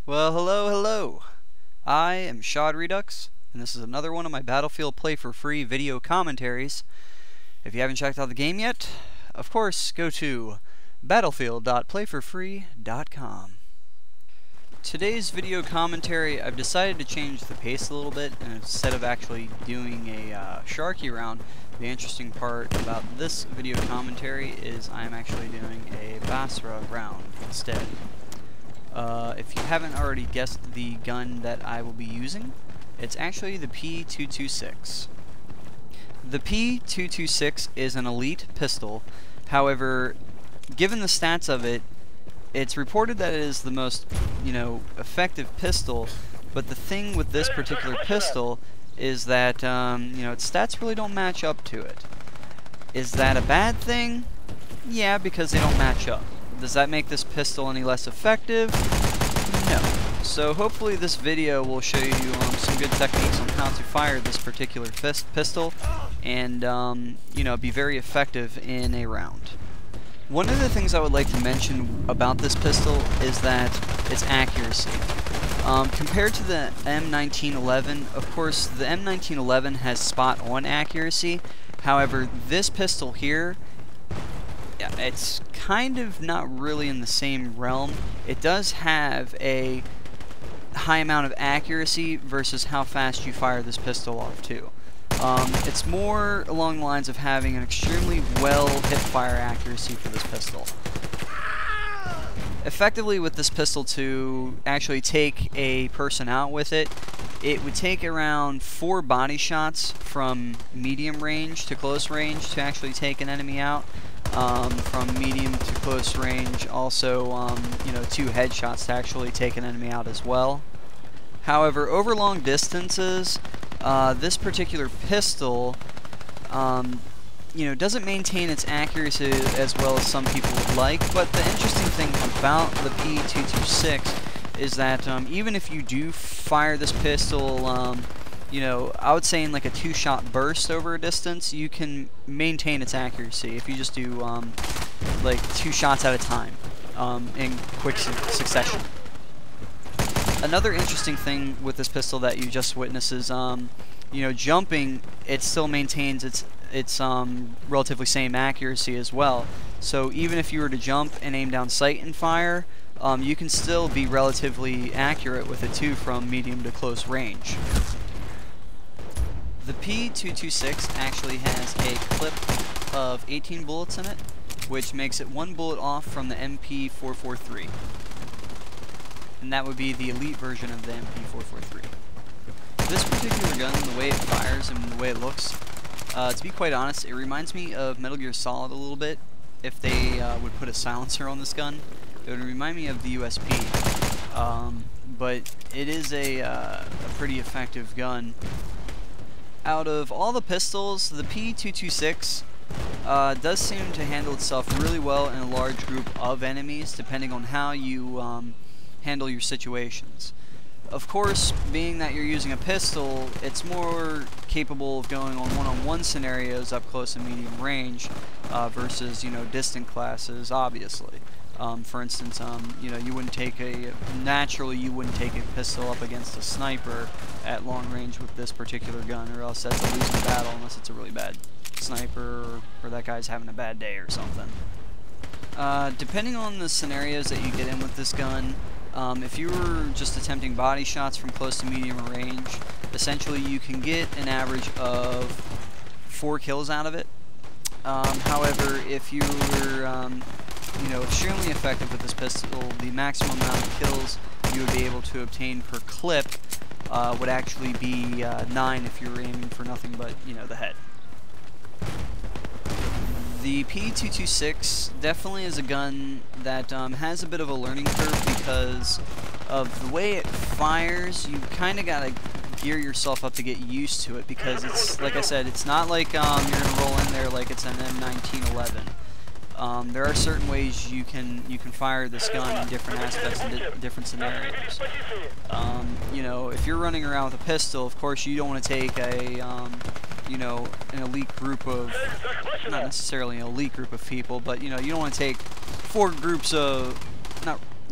Well, hello. I am Shodredux, and this is another one of my Battlefield Play4Free video commentaries. If you haven't checked out the game yet, of course, go to battlefield.play4free.com. Today's video commentary, I've decided to change the pace a little bit, and instead of actually doing a Sharky round, the interesting part about this video commentary is I'm actually doing a Basra round instead. If you haven't already guessed the gun that I will be using, it's actually the P226. The P226 is an elite pistol. However, given the stats of it, it's reported that it is the most, effective pistol. But the thing with this particular pistol is that, its stats really don't match up to it. Is that a bad thing? Yeah, because they don't match up. Does that make this pistol any less effective? No. So hopefully this video will show you some good techniques on how to fire this particular pistol and be very effective in a round. One of the things I would like to mention about this pistol is that its accuracy. Compared to the M1911, of course the M1911 has spot-on accuracy. However, this pistol here, it's kind of not really in the same realm. It does have a high amount of accuracy versus how fast you fire this pistol off too. It's more along the lines of having an extremely well hip-fire accuracy for this pistol. Effectively with this pistol, to actually take a person out with it, it would take around 4 body shots from medium range to close range to actually take an enemy out. From medium to close range, also 2 headshots to actually take an enemy out as well. However, over long distances, this particular pistol doesn't maintain its accuracy as well as some people would like. But the interesting thing about the P226 is that even if you do fire this pistol I would say in like a 2-shot burst over a distance, you can maintain its accuracy if you just do like 2 shots at a time in quick succession. Another interesting thing with this pistol that you just witnessed is jumping, it still maintains its relatively same accuracy as well. So even if you were to jump and aim down sight and fire, you can still be relatively accurate with it too from medium to close range. The P226 actually has a clip of 18 bullets in it, which makes it 1 bullet off from the MP443. And that would be the elite version of the MP443. This particular gun, the way it fires and the way it looks, to be quite honest, it reminds me of Metal Gear Solid a little bit. If they would put a silencer on this gun, it would remind me of the USP. But it is a pretty effective gun. Out of all the pistols, the P226 does seem to handle itself really well in a large group of enemies, depending on how you handle your situations. Of course, being that you're using a pistol, it's more capable of going on one-on-one scenarios up close and medium range versus distant classes, obviously. For instance, you wouldn't take a pistol up against a sniper at long range with this particular gun, or else that's a losing battle unless it's a really bad sniper or that guy's having a bad day or something. Depending on the scenarios that you get in with this gun, if you were just attempting body shots from close to medium range, essentially you can get an average of 4 kills out of it. However, if you were extremely effective with this pistol, the maximum amount of kills you would be able to obtain per clip would actually be 9 if you were aiming for nothing but, the head. The P226 definitely is a gun that has a bit of a learning curve because of the way it fires. You kind of got to gear yourself up to get used to it because it's, like I said, it's not like you're going to roll in there like it's an M1911. There are certain ways you can fire this gun in different aspects and different scenarios. If you're running around with a pistol, of course you don't want to take an elite group of, not necessarily an elite group of people, but you don't want to take 4 groups of,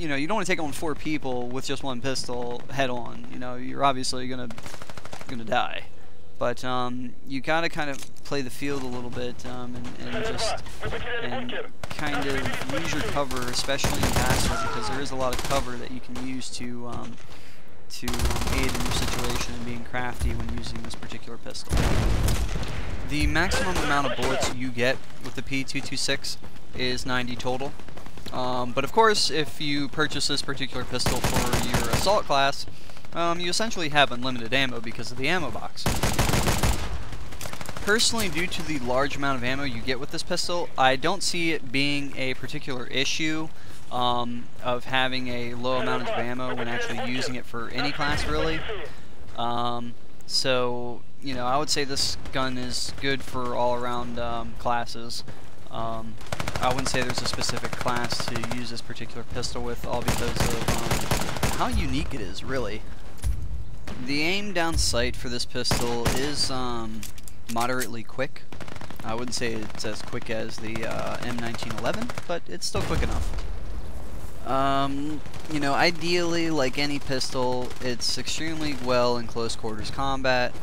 you know, you don't want to take on 4 people with just one pistol head on. You know, you're obviously gonna die. But you gotta kind of play the field a little bit and kind of use your cover, especially in Basra, because there is a lot of cover that you can use to aid in your situation and being crafty when using this particular pistol. The maximum amount of bullets you get with the P226 is 90 total. But of course, if you purchase this particular pistol for your assault class, you essentially have unlimited ammo because of the ammo box. Personally, due to the large amount of ammo you get with this pistol, I don't see it being a particular issue of having a low amount of ammo when actually using it for any class, really. So, you know, I would say this gun is good for all-around classes. I wouldn't say there's a specific class to use this particular pistol with, all because of how unique it is, really. The aim down sight for this pistol is moderately quick. I wouldn't say it's as quick as the M1911, but it's still quick enough. You know, ideally, like any pistol, it's extremely well in close quarters combat.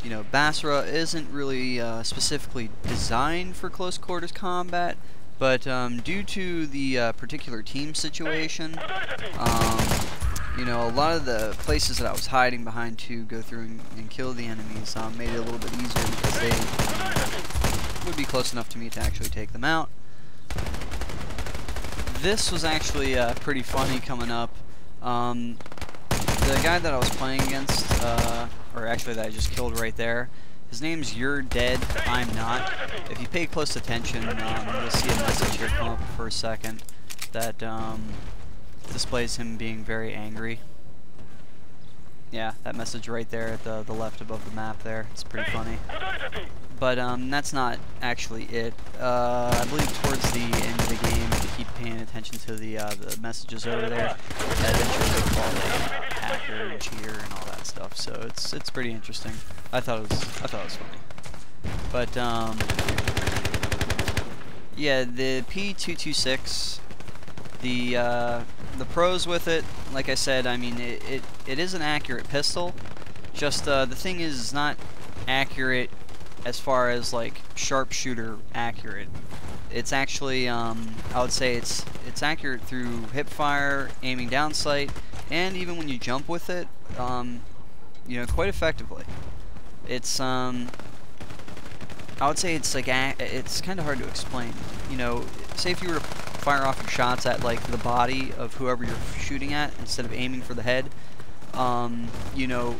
You know, Basra isn't really specifically designed for close quarters combat, but due to the particular team situation, you know, a lot of the places that I was hiding behind to go through and kill the enemies made it a little bit easier because they would be close enough to me to actually take them out. This was actually pretty funny coming up. The guy that I was playing against, or actually that I just killed right there, his name's You're Dead, I'm Not. If you pay close attention, you'll see a message here come up for a second that displays him being very angry. Yeah, that message right there at the left above the map there. It's pretty funny. But that's not actually it. I believe towards the end of the game, if you keep paying attention to the messages over there, eventually they call it hacker and cheater and all that stuff. So it's pretty interesting. I thought it was funny. But yeah, the P226. The pros with it, like I said, I mean, it is an accurate pistol. Just the thing is, it's not accurate as far as like sharpshooter accurate. It's actually, I would say it's accurate through hip fire, aiming down sight, and even when you jump with it, you know, quite effectively. It's I would say it's like it's kind of hard to explain. You know, say if you were to fire off your shots at like the body of whoever you're shooting at instead of aiming for the head, you know,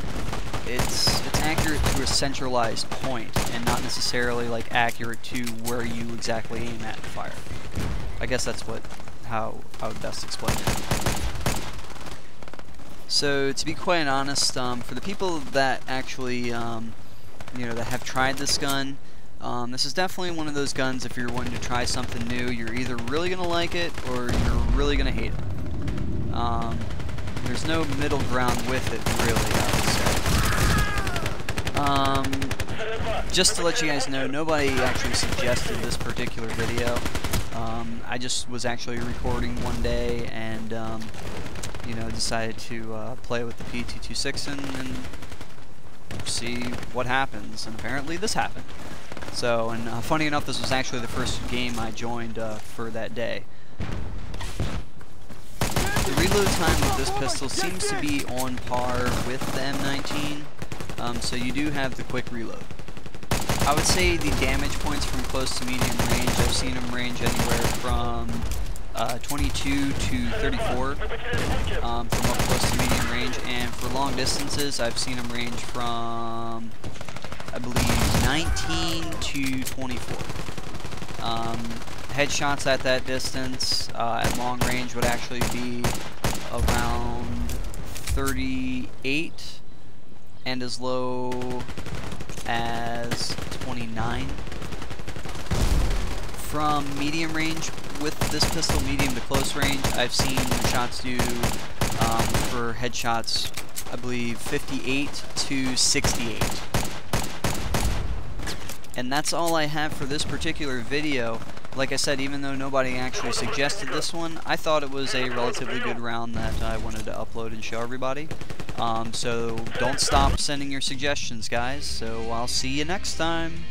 it's accurate to a centralized point and not necessarily like accurate to where you exactly aim at and fire. I guess that's how I would best explain it. So to be quite honest, for the people that actually you know, that have tried this gun, this is definitely one of those guns, if you're wanting to try something new, you're either really going to like it or you're really going to hate it. There's no middle ground with it, really, I would say. Just to let you guys know, nobody actually suggested this particular video. I just was actually recording one day and, you know, decided to play with the P226 and see what happens, and apparently this happened. So, and funny enough, this was actually the first game I joined for that day. The reload time with this pistol seems to be on par with the M19, so you do have the quick reload. I would say the damage points from close to medium range, I've seen them range anywhere from 22 to 34 from up close to medium range, and for long distances I've seen them range from, I believe, 19 to 24. Headshots at that distance at long range would actually be around 38 and as low as 29. From medium range with this pistol, medium to close range, I've seen shots do for headshots, I believe, 58 to 68. And that's all I have for this particular video. like I said, even though nobody actually suggested this one, I thought it was a relatively good round that I wanted to upload and show everybody. So don't stop sending your suggestions, guys. So I'll see you next time.